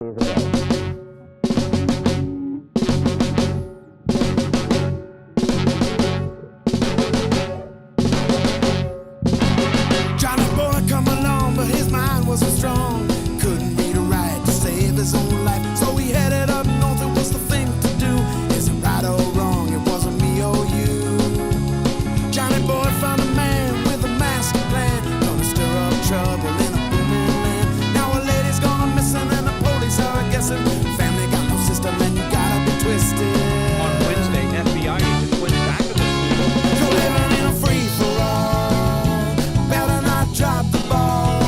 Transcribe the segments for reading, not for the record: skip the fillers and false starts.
Johnny boy come along, but his mind wasn't strong. Couldn't read or write to save his own life, so he headed up north. It was the thing to do. Is it right or wrong? It wasn't me or you. Johnny boy found a man with a master plan, gonna stir up trouble in a booming land. Now a lady's gone missing and the police are guessing. Family got no system and you gotta be twisted. On Wednesday, FBI agents went back to the school. You're living in a free-for-all. Better not drop the ball.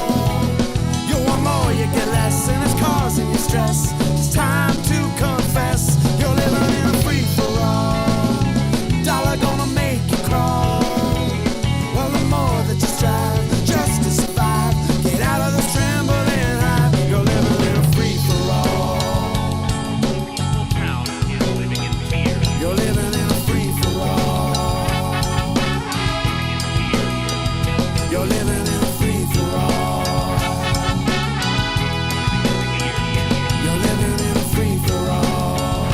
You want more, you get less, and it's causing you stress. It's time to confess. You're living in a free-for-all. Dollar gonna make you crawl. Well, the more that you strive just to survive, get out of this trembling hive. You're living in a free-for-all. Town is living in fear. You're living in a free-for-all. You're living in a free-for-all. You're living in a free-for-all.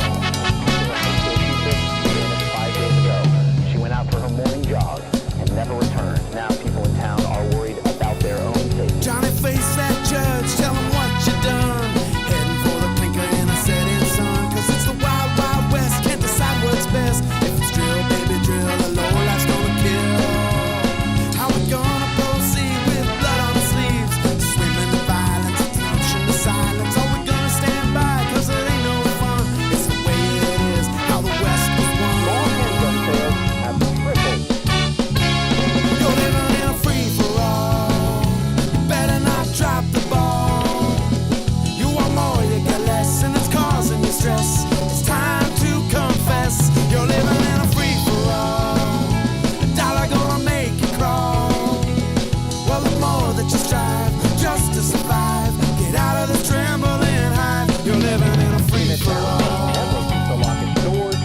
5 days ago, she went out for her morning jog and never returned. Now people in town are worried about their own safety. Johnny faced that judge, tell him what you done. Heading for the blinker in a setting sun. Cause it's the wild, wild west, can't decide what's best. If it's drill, baby, drill, the low life's gonna kill. How we gonna proceed with blood on the sleeves? Swimming in violence, attention to silence. Are we gonna stand by? Cause it ain't no fun. It's the way it is, how the west was won. All handgun sales have tripled. You're living in a free-for-all. You better not drop the ball. You want more, you get less, and it's causing you stress. It's time to confess. You're living in a free-for-all. A dollar gonna make you crawl. Well, the more that you strive just to survive, get out of this trembling hive. You're living in a free-for-all. Everyone needs to lock its doors.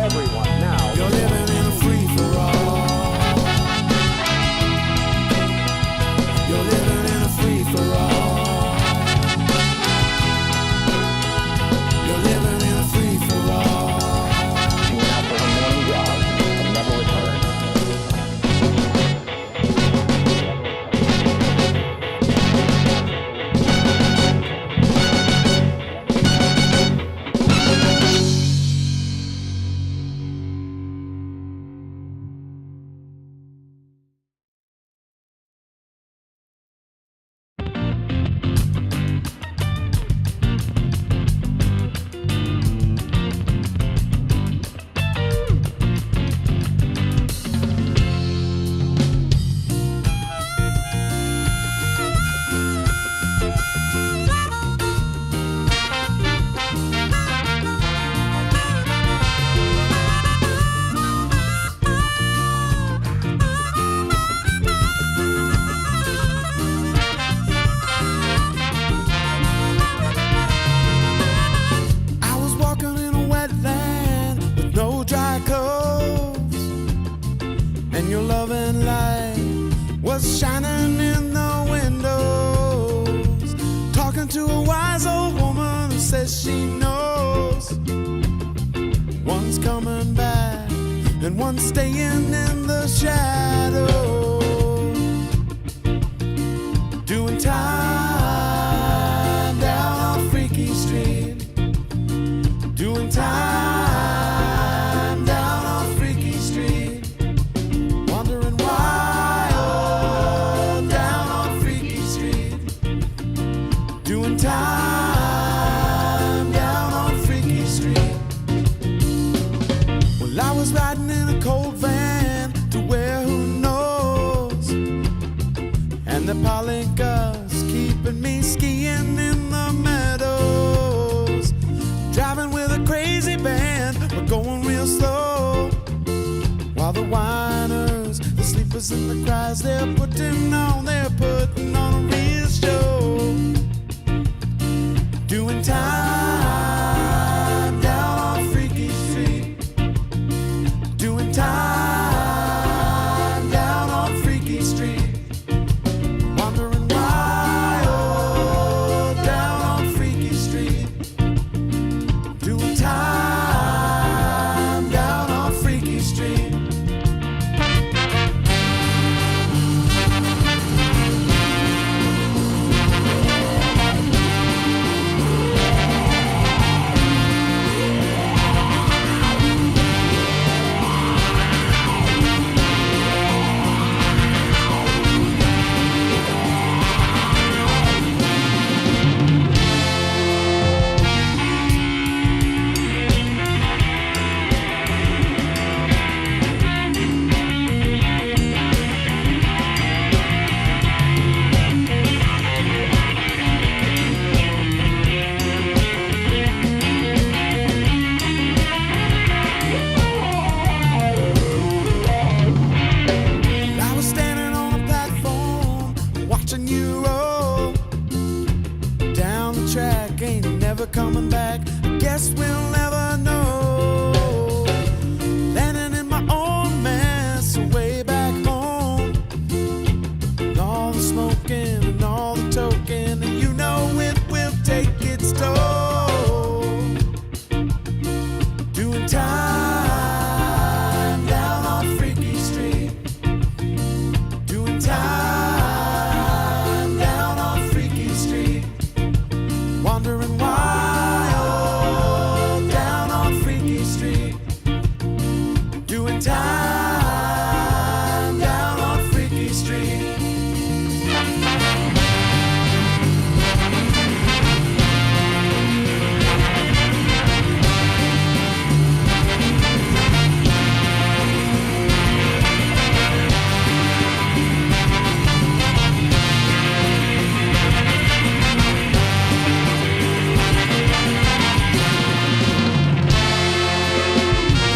Everyone now. You're living in a free-for-all. You're living in a free-for-all. You're living in a free-for-all. She went out for her morning jog and never returned. I was walking in a wetland with no dry clothes, and your loving light was shining in the windows. Talking to a wise old woman who says she knows one's coming back and one's staying in the shadows. Doing time down on Freaky Street. Doing time down on Freaky Street. Wondering why, oh, down on Freaky Street. Doing time down on Freaky Street. Well, I was riding in a cold van to where who knows. And the Polygas keeping me skiing in the meadows. Driving with a crazy band, we're going real slow. While the whiners, the sleepers and the cries, they're putting on a real show. Doing time down on Freaky Street. Doing time down on Freaky Street. Wondering why, oh, down on Freaky ain't never coming back. I guess we'll never know. Landing in my own mess way back home. And all the smoking and all the token, and you know it will take its toll. Doing time down on Freaky Street. Doing time down on Freaky Street. Wandering wild down on Freaky Street. Doing time down on Freaky Street.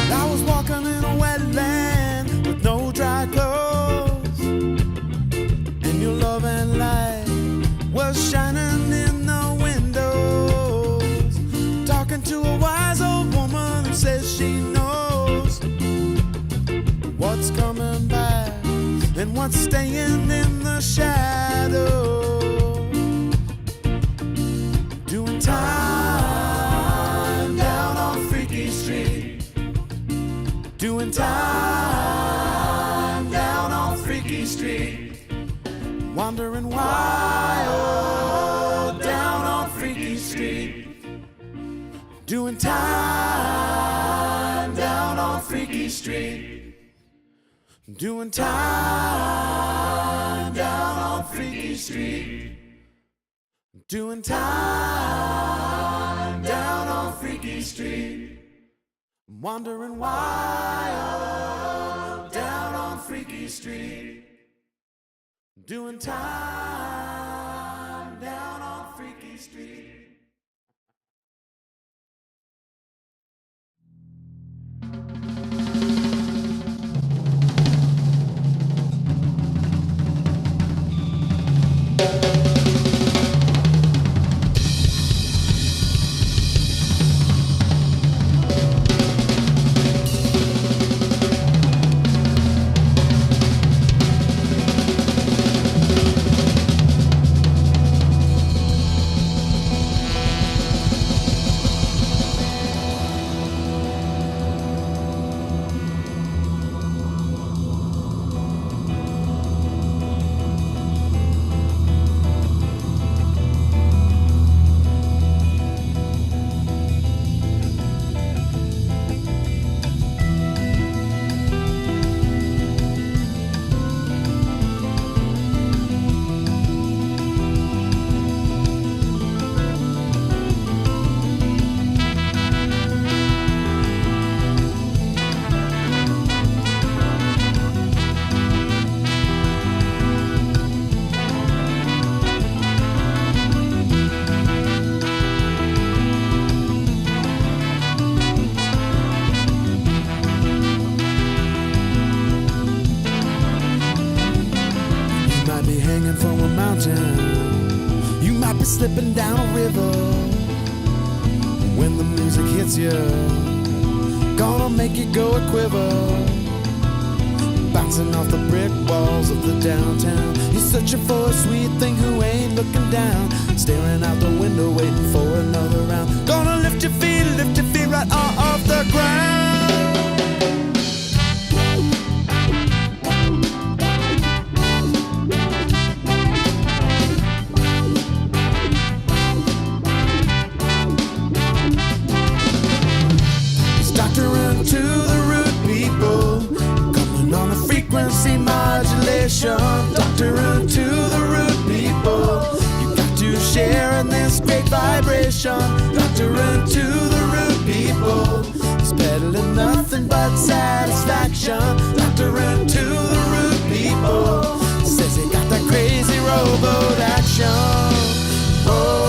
I was walking in a wetland with no dry clothes, and your love and light was shining in the windows. Talking to a wise old woman who says she knows what's coming back and what's staying in the shadow. Doing time down on Freaky Street. Doing time down on Freaky Street. Wandering wild down on Freaky Street. Doing time down on Freaky Street. Doing time down on Freaky Street. Doing time down on Freaky Street. Wandering wild down on Freaky Street. Doing time down on Freaky Street. From a mountain, you might be slipping down a river. When the music hits you, gonna make you go a quiver. Bouncing off the brick walls of the downtown, you're searching for a sweet thing who ain't looking down. Staring out the window, waiting for another round. Gonna lift your feet right off the ground. To the root people, coming on a frequency modulation. Doctoring to the root people, you got to share in this great vibration. Doctoring to the root people, he's peddling nothing but satisfaction. Doctoring to the root people, says he got that crazy rowboat action. Oh.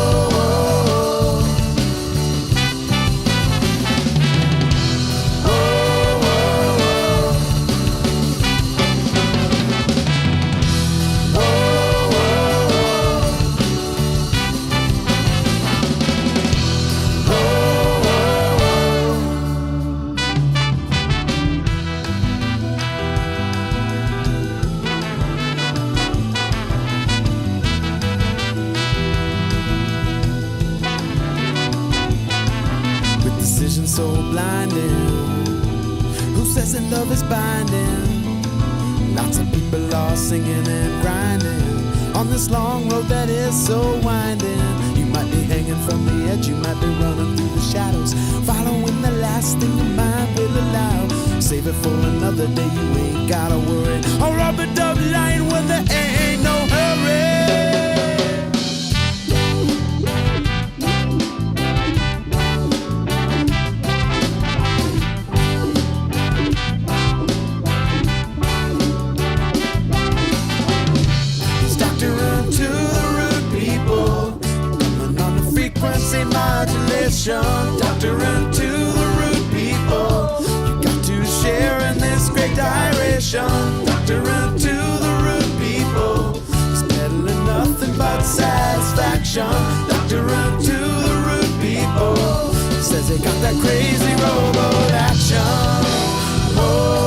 so blinding? Who says that love is binding? Lots of people are singing and grinding on this long road that is so winding. You might be hanging from the edge, you might be running through the shadows, following the last thing your mind will allow. Save it for another day, you ain't gotta worry. Or rub a dub line when there ain't no hurry. Doctoring to the rude people, you got to share in this great direction. Doctoring to the rude people, he's peddling nothing but satisfaction. Doctoring to the rude people, he says he got that crazy robot action. Whoa.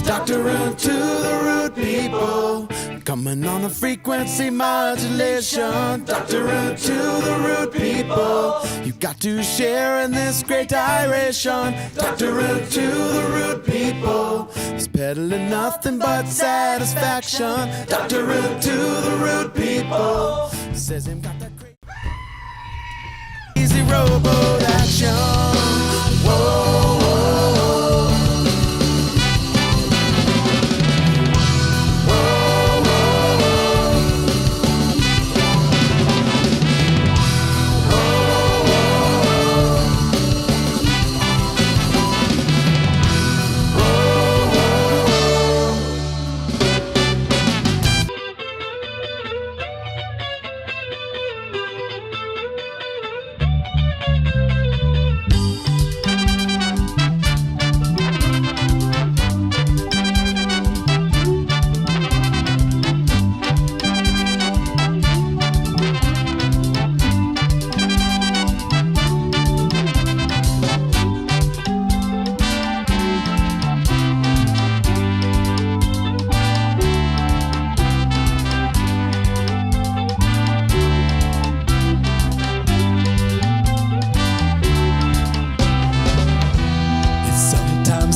Doctoring to the rude people, coming on a frequency modulation. Doctoring to the rude people, you got to share in this great iration. Doctoring to the rude people, he's peddling nothing but satisfaction. Doctoring to the rude people, says him got that crazy robot action. Whoa.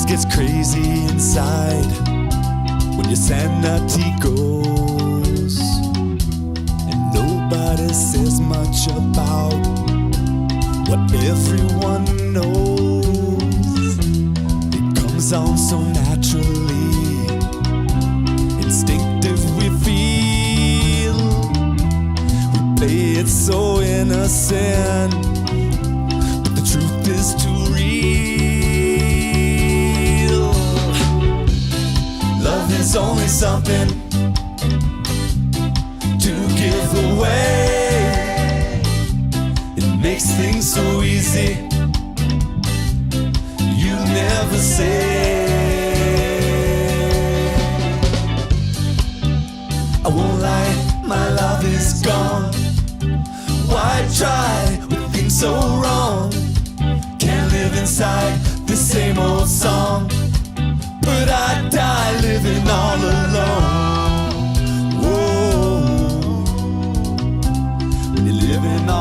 Gets crazy inside when your sanity goes, and nobody says much about what everyone knows. It comes on so naturally, instinctive we feel. We play it so innocent, but the truth is too real. It's only something to give away. It makes things so easy. You never say. I won't lie, my love is gone. Why try with things so wrong? Can't live inside this same old song, but I die living all alone. Whoa, when you're living all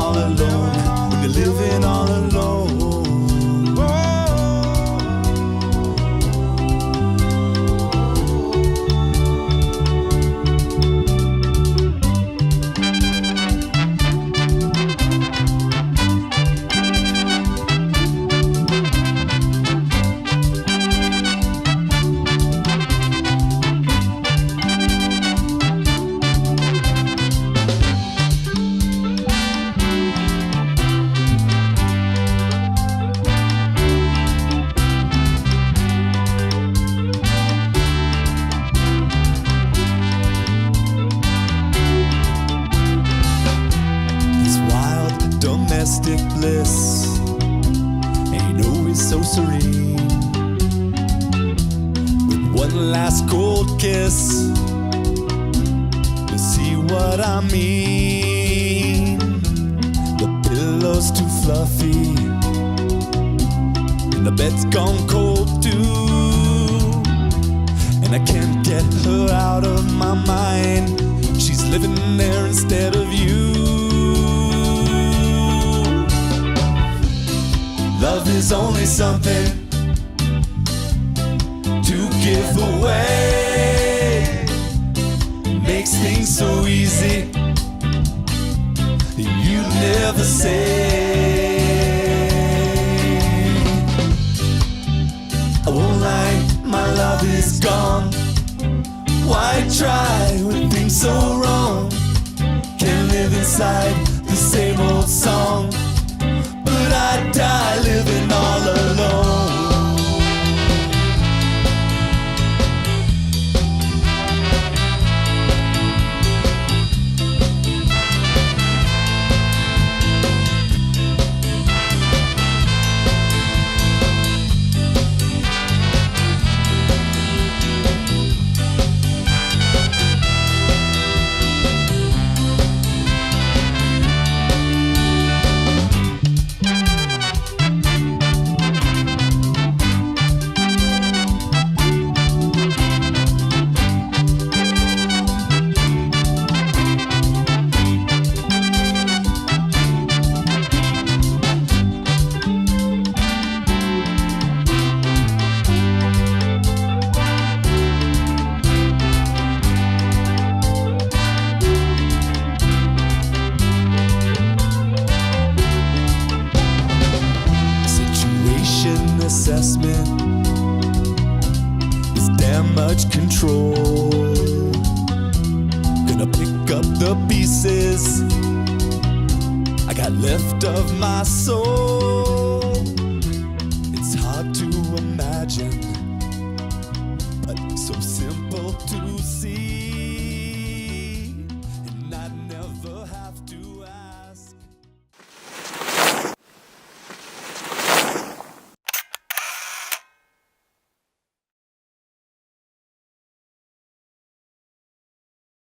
domestic bliss ain't always so serene. With one last cold kiss, you see what I mean. The pillow's too fluffy and the bed's gone cold too, and I can't get her out of my mind. She's living there instead of you. Love is only something to give away. Makes things so easy, you never say. I won't lie, my love is gone. Why try with things so wrong? Can't live inside the same old song, but I die living all alone. Assessment is damn much control. Gonna pick up the pieces I got left of my soul.